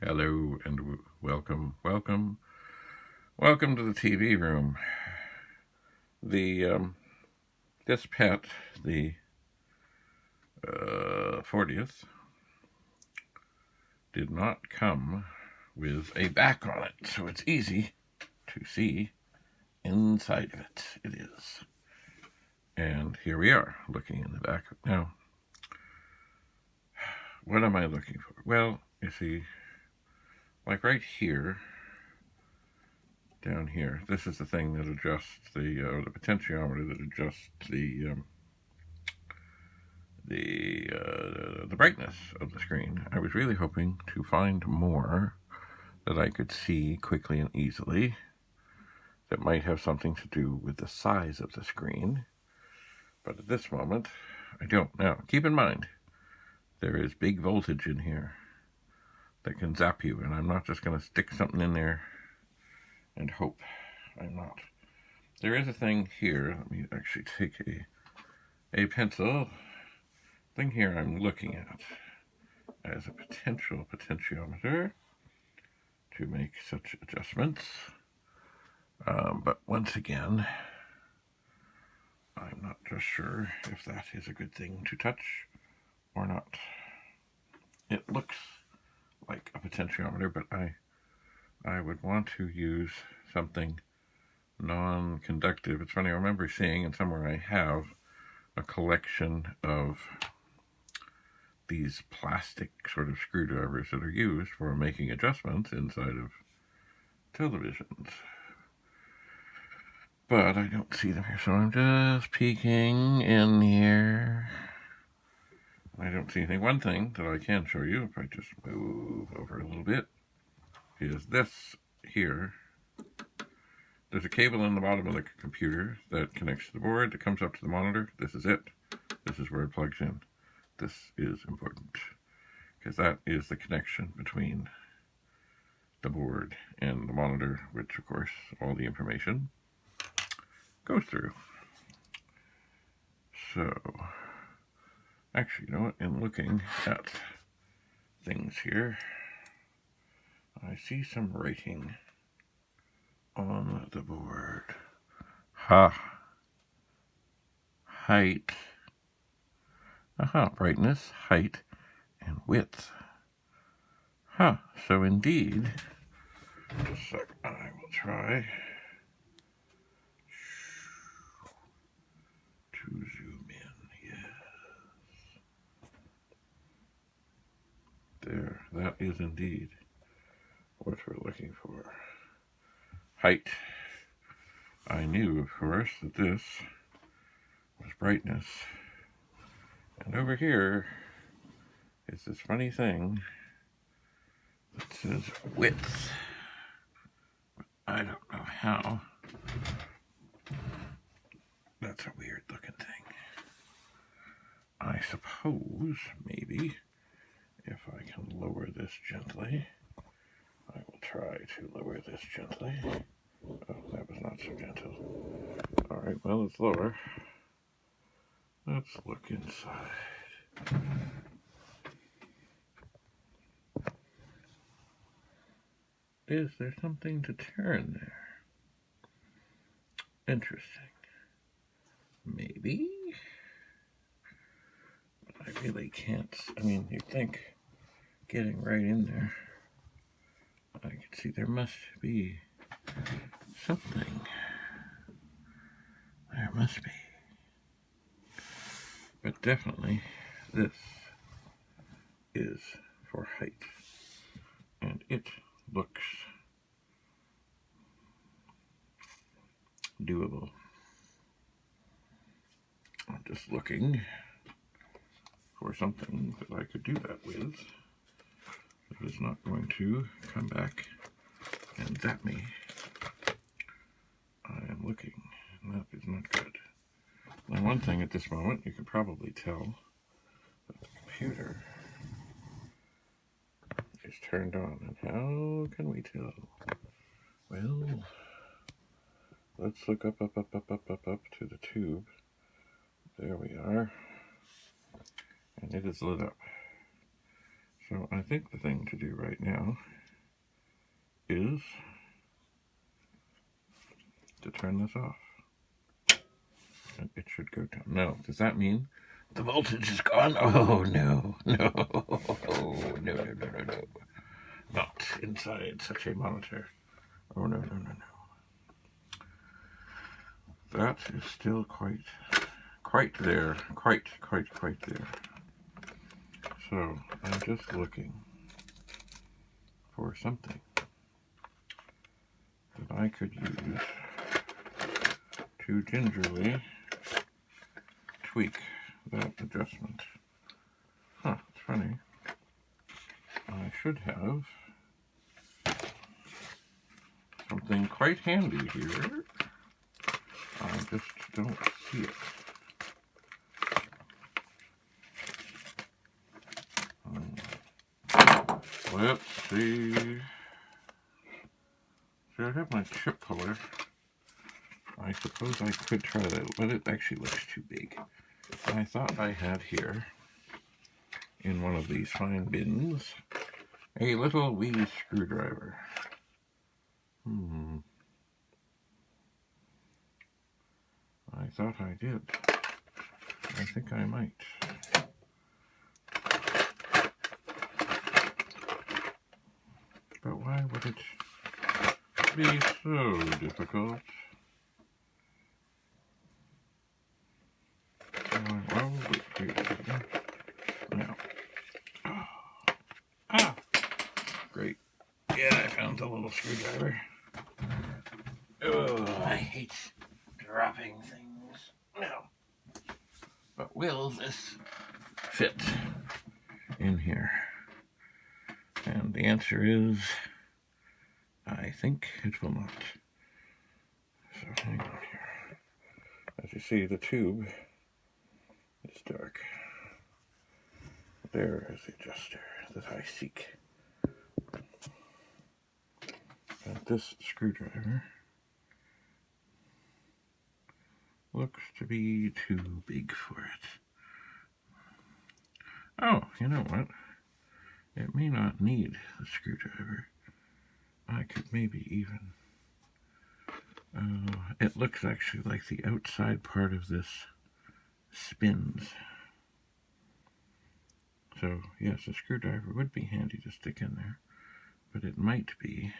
Hello and welcome to the TV room. This pet, the 40th, did not come with a back on it, so it's easy to see inside of it. It is. And here we are, looking in the back. Now, what am I looking for? Well, you see, like right here, down here, this is the thing that adjusts the potentiometer that adjusts the brightness of the screen. I was really hoping to find more that I could see quickly and easily that might have something to do with the size of the screen. But at this moment, I don't. Now, keep in mind, there is big voltage in here that can zap you, and I'm not just going to stick something in there and hope. I'm not. There is a thing here. Let me actually take a pencil. Thing here I'm looking at as a potential potentiometer to make such adjustments. But once again, I'm not just sure if that is a good thing to touch or not. It looks like a potentiometer, but I would want to use something non-conductive. It's funny, I remember seeing, and somewhere I have, a collection of these plastic sort of screwdrivers that are used for making adjustments inside of televisions. But I don't see them here, so I'm just peeking in here. I don't see anything. One thing that I can show you, if I just move over a little bit, is this here. There's a cable in the bottom of the computer that connects to the board, that comes up to the monitor. This is it. This is where it plugs in. This is important, because that is the connection between the board and the monitor, which, of course, all the information goes through. So, actually, you know what? In looking at things here, I see some writing on the board. Height. Brightness, height, and width. So indeed, just a sec, I will try to zoom in. Yes. There, that is indeed what we're looking for. Height. I knew, of course, that this was brightness. And over here is this funny thing that says width. I don't know how. That's a weird looking thing. I suppose, maybe, if I can lower this gently. I will try to lower this gently. Oh, that was not so gentle. Alright, well, it's lower. Let's look inside. Is there something to turn there? Interesting. Maybe? But I really can't. I mean, you'd think getting right in there, I could see there must be something. There must be. But definitely, this is for height. And it looks doable. I'm just looking for something that I could do that with. That is not going to come back and zap me. I am looking, and that is not good. Now, one thing at this moment, you can probably tell that the computer is turned on. And how can we tell? Well, let's look up to the tube. There we are. And it is lit up. So I think the thing to do right now is to turn this off. And it should go down. No, does that mean the voltage is gone? Oh, no, no, no. Not inside such a monitor. Oh, no. That is still quite there. Quite there. So I'm just looking for something that I could use to gingerly tweak that adjustment. Huh, it's funny. I should have something quite handy here. I just don't see it. Let's see. So I have my chip puller. I suppose I could try that, but it actually looks too big. I thought I had here, in one of these fine bins, a little wee screwdriver. I thought I did. I think I might. But why would it be so difficult? Oh, wait a second. Now. Ah! Great. Yeah, I found the little screwdriver. Oh, I hate dropping things. No. But will this fit in here? And the answer is, I think it will not. So hang on here. As you see, the tube is dark. There is the adjuster that I seek. And this screwdriver looks to be too big for it. Oh, you know what? It may not need the screwdriver. I could maybe even... it looks actually like the outside part of this spins. So, yes, a screwdriver would be handy to stick in there. But it might be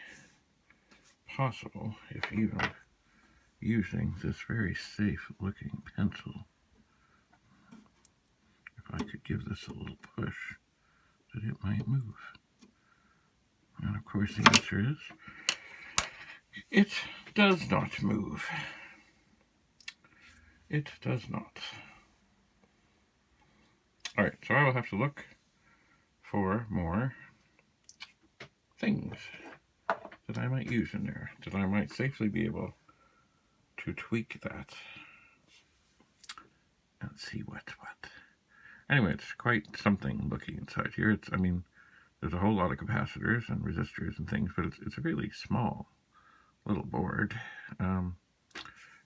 possible, if even using this very safe-looking pencil, if I could give this a little push, that it might move. And of course the answer is, it does not move. It does not. Alright, so I will have to look for more things that I might use in there, that I might safely be able to tweak that and see what's what. Anyway, it's quite something looking inside here. I mean, there's a whole lot of capacitors and resistors and things, but it's a really small little board. And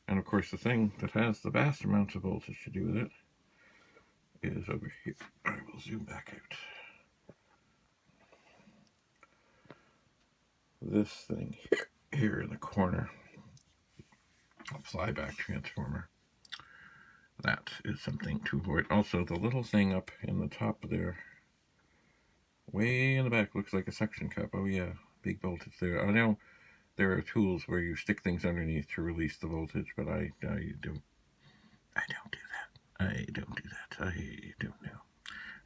of course, the thing that has the vast amounts of voltage to do with it is over here. I will zoom back out. This thing here in the corner, a flyback transformer. That is something to avoid. Also, the little thing up in the top there, way in the back, looks like a suction cup. Oh yeah, big voltage there. I know there are tools where you stick things underneath to release the voltage, but I don't do that. I don't know.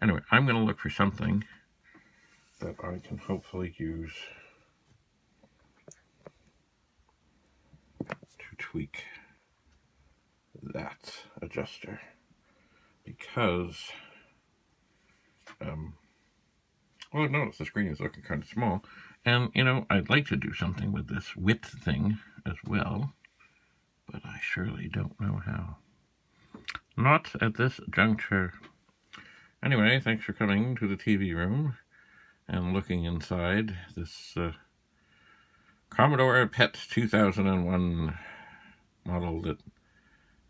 Anyway, I'm going to look for something that I can hopefully use to tweak that adjuster, because well, notice the screen is looking kind of small, and you know, I'd like to do something with this width thing as well, but I surely don't know how. Not at this juncture. Anyway, thanks for coming to the TV room and looking inside this Commodore PET 2001 model that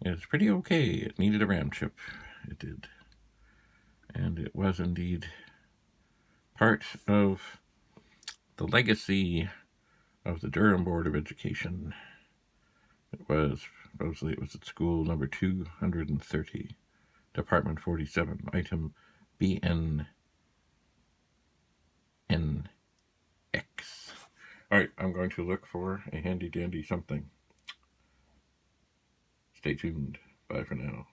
is pretty okay. It needed a RAM chip. It did. And it was indeed part of the legacy of the Durham Board of Education. Supposedly it was at school number 230, Department 47, item BNNX. Alright, I'm going to look for a handy dandy something. Stay tuned. Bye for now.